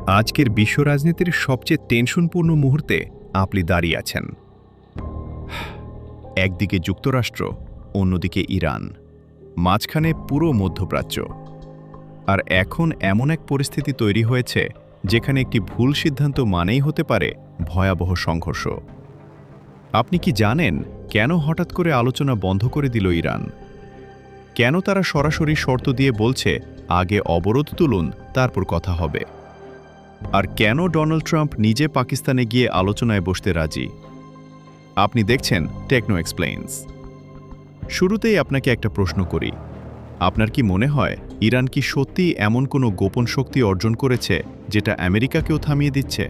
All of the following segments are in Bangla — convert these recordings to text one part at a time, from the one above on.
আজকের বিশ্ব রাজনীতির সবচেয়ে টেনশনপূর্ণ মুহূর্তে আপনি দাঁড়িয়ে আছেন। একদিকে যুক্তরাষ্ট্র, অন্যদিকে ইরান, মাঝখানে পুরো মধ্যপ্রাচ্য। আর এখন এমন এক পরিস্থিতি তৈরি হয়েছে যেখানে একটি ভুল সিদ্ধান্ত মানেই হতে পারে ভয়াবহ সংঘর্ষ। আপনি কি জানেন কেন হঠাৎ করে আলোচনা বন্ধ করে দিল ইরান? কেন তারা সরাসরি শর্ত দিয়ে বলছে আগে অবরোধ তুলুন, তারপর কথা হবে? আর কেন ডোনাল্ড ট্রাম্প নিজে পাকিস্তানে গিয়ে আলোচনায় বসতে রাজি? আপনি দেখছেন টেকনো এক্সপ্লেইনস। শুরুতেই আপনাকে একটা প্রশ্ন করি, আপনার কি মনে হয় ইরান কি সত্যিই এমন কোনো গোপন শক্তি অর্জন করেছে যেটা আমেরিকাকেও থামিয়ে দিচ্ছে?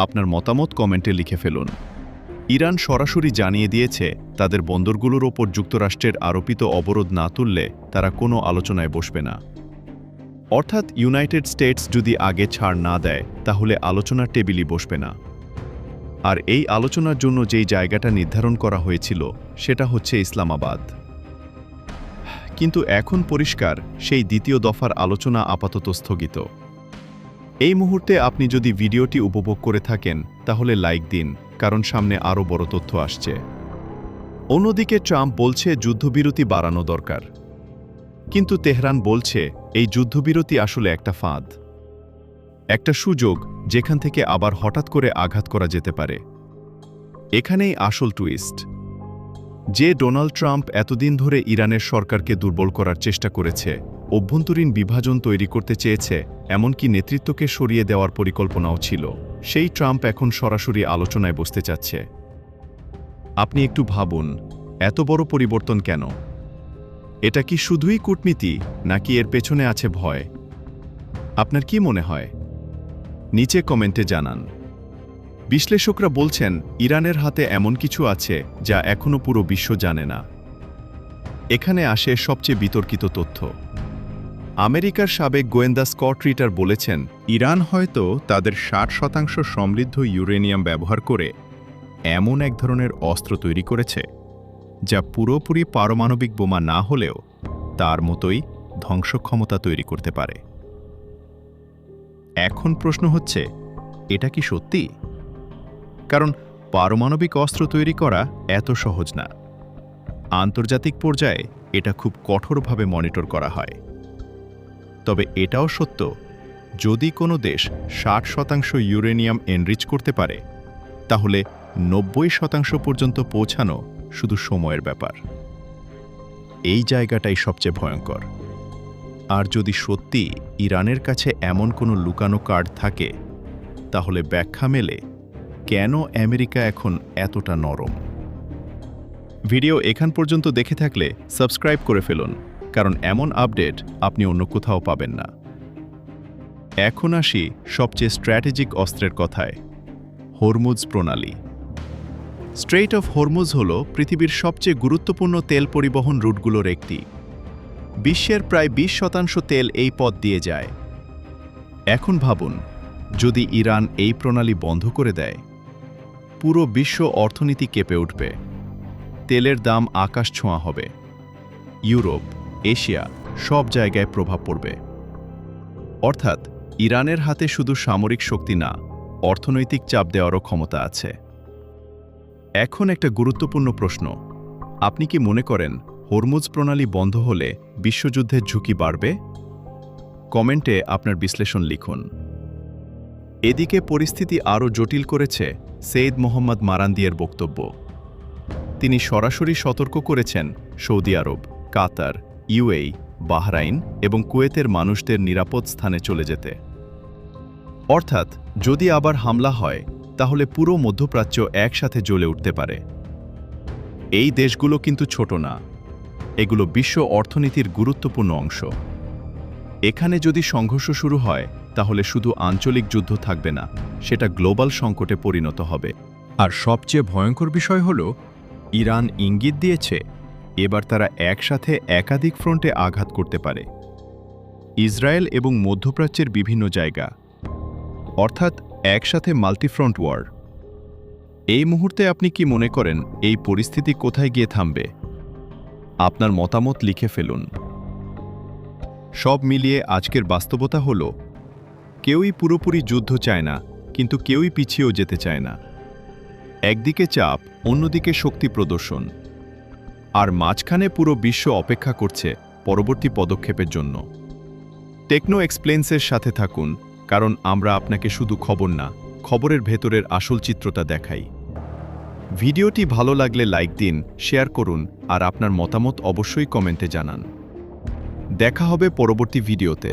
আপনার মতামত কমেন্টে লিখে ফেলুন। ইরান সরাসরি জানিয়ে দিয়েছে তাদের বন্দরগুলোর ওপর যুক্তরাষ্ট্রের আরোপিত অবরোধ না তুললে তারা কোনো আলোচনায় বসবে না। অর্থাৎ ইউনাইটেড স্টেটস যদি আগে ছাড় না দেয় তাহলে আলোচনার টেবিলই বসবে না। আর এই আলোচনার জন্য যেই জায়গাটা নির্ধারণ করা হয়েছিল সেটা হচ্ছে ইসলামাবাদ। কিন্তু এখন পরিষ্কার সেই দ্বিতীয় দফার আলোচনা আপাতত স্থগিত। এই মুহূর্তে আপনি যদি ভিডিওটি উপভোগ করে থাকেন তাহলে লাইক দিন, কারণ সামনে আরও বড় তথ্য আসছে। অন্যদিকে ট্রাম্প বলছে যুদ্ধবিরতি বাড়ানো দরকার, কিন্তু তেহরান বলছে এই যুদ্ধবিরতি আসলে একটা ফাঁদ, একটা সুযোগ যেখান থেকে আবার হঠাৎ করে আঘাত করা যেতে পারে। এখানেই আসল টুইস্ট। যে ডোনাল্ড ট্রাম্প এতদিন ধরে ইরানের সরকারকে দুর্বল করার চেষ্টা করেছে, অভ্যন্তরীণ বিভাজন তৈরি করতে চেয়েছে, এমনকি নেতৃত্বকে সরিয়ে দেওয়ার পরিকল্পনাও ছিল, সেই ট্রাম্প এখন সরাসরি আলোচনায় বসতে চাচ্ছে। আপনি একটু ভাবুন, এত বড় পরিবর্তন কেন? এটা কি শুধুই কূটনীতি, নাকি এর পেছনে আছে ভয়? আপনার কি মনে হয়? নিচে কমেন্টে জানান। বিশ্লেষকরা বলছেন ইরানের হাতে এমন কিছু আছে যা এখনো পুরো বিশ্ব জানে না। এখানে আসে সবচেয়ে বিতর্কিত তথ্য। আমেরিকার সাবেক গোয়েন্দা স্কট রিটার বলেছেন ইরান হয়তো তাদের 60% সমৃদ্ধ ইউরেনিয়াম ব্যবহার করে এমন এক ধরনের অস্ত্র তৈরি করেছে যা পুরোপুরি পারমাণবিক বোমা না হলেও তার মতোই ধ্বংসক্ষমতা তৈরি করতে পারে। এখন প্রশ্ন হচ্ছে, এটা কি সত্যি? কারণ পারমাণবিক অস্ত্র তৈরি করা এত সহজ না। আন্তর্জাতিক পর্যায়ে এটা খুব কঠোরভাবে মনিটর করা হয়। তবে এটাও সত্য, যদি কোনো দেশ 60% ইউরেনিয়াম এনরিচ করতে পারে, তাহলে 90% পর্যন্ত পৌঁছানো শুধু সময়ের ব্যাপার। এই জায়গাটাই সবচেয়ে ভয়ঙ্কর। আর যদি সত্যি ইরানের কাছে এমন কোনো লুকানো কার্ড থাকে, তাহলে ব্যাখ্যা মেলে কেন আমেরিকা এখন এতটা নরম। ভিডিও এখান পর্যন্ত দেখে থাকলে সাবস্ক্রাইব করে ফেলুন, কারণ এমন আপডেট আপনি অন্য কোথাও পাবেন না। এখন আসি সবচেয়ে স্ট্র্যাটেজিক অস্ত্রের কথায়, হরমুজ প্রণালী। স্ট্রেইট অফ হরমুজ হল পৃথিবীর সবচেয়ে গুরুত্বপূর্ণ তেল পরিবহন রুটগুলোর একটি। বিশ্বের প্রায় 20% তেল এই পথ দিয়ে যায়। এখন ভাবুন, যদি ইরান এই প্রণালী বন্ধ করে দেয়, পুরো বিশ্ব অর্থনীতি কেঁপে উঠবে। তেলের দাম আকাশ ছোঁয়া হবে। ইউরোপ, এশিয়া সব জায়গায় প্রভাব পড়বে। অর্থাৎ ইরানের হাতে শুধু সামরিক শক্তি না, অর্থনৈতিক চাপ দেওয়ারও ক্ষমতা আছে। এখন একটা গুরুত্বপূর্ণ প্রশ্ন, আপনি কি মনে করেন হরমুজ প্রণালী বন্ধ হলে বিশ্বযুদ্ধের ঝুঁকি বাড়বে? কমেন্টে আপনার বিশ্লেষণ লিখুন। এদিকে পরিস্থিতি আরও জটিল করেছে সৈয়দ মোহাম্মদ মারান্দিয়ের বক্তব্য। তিনি সরাসরি সতর্ক করেছেন সৌদি আরব, কাতার, ইউএই, বাহরাইন এবং কুয়েতের মানুষদের নিরাপদ স্থানে চলে যেতে। অর্থাৎ যদি আবার হামলা হয়, তাহলে পুরো মধ্যপ্রাচ্য একসাথে জ্বলে উঠতে পারে। এই দেশগুলো কিন্তু ছোট না, এগুলো বিশ্ব অর্থনীতির গুরুত্বপূর্ণ অংশ। এখানে যদি সংঘর্ষ শুরু হয়, তাহলে শুধু আঞ্চলিক যুদ্ধ থাকবে না, সেটা গ্লোবাল সংকটে পরিণত হবে। আর সবচেয়ে ভয়ঙ্কর বিষয় হল, ইরান ইঙ্গিত দিয়েছে এবার তারা একসাথে একাধিক ফ্রন্টে আঘাত করতে পারে। ইসরায়েল এবং মধ্যপ্রাচ্যের বিভিন্ন জায়গা, অর্থাৎ একসাথে মাল্টিফ্রন্ট ওয়ার। এই মুহূর্তে আপনি কি মনে করেন এই পরিস্থিতি কোথায় গিয়ে থামবে? আপনার মতামত লিখে ফেলুন। সব মিলিয়ে আজকের বাস্তবতা হল, কেউই পুরোপুরি যুদ্ধ চায় না, কিন্তু কেউই পিছিয়েও যেতে চায় না। একদিকে চাপ, অন্যদিকে শক্তি প্রদর্শন। আর মাঝখানে পুরো বিশ্ব অপেক্ষা করছে পরবর্তী পদক্ষেপের জন্য। টেকনো এক্সপ্লেন্সের সাথে থাকুন, কারণ আমরা আপনাকে শুধু খবর না, খবরের ভেতরের আসল চিত্রটা দেখাই। ভিডিওটি ভালো লাগলে লাইক দিন, শেয়ার করুন, আর আপনার মতামত অবশ্যই কমেন্টে জানান। দেখা হবে পরবর্তী ভিডিওতে।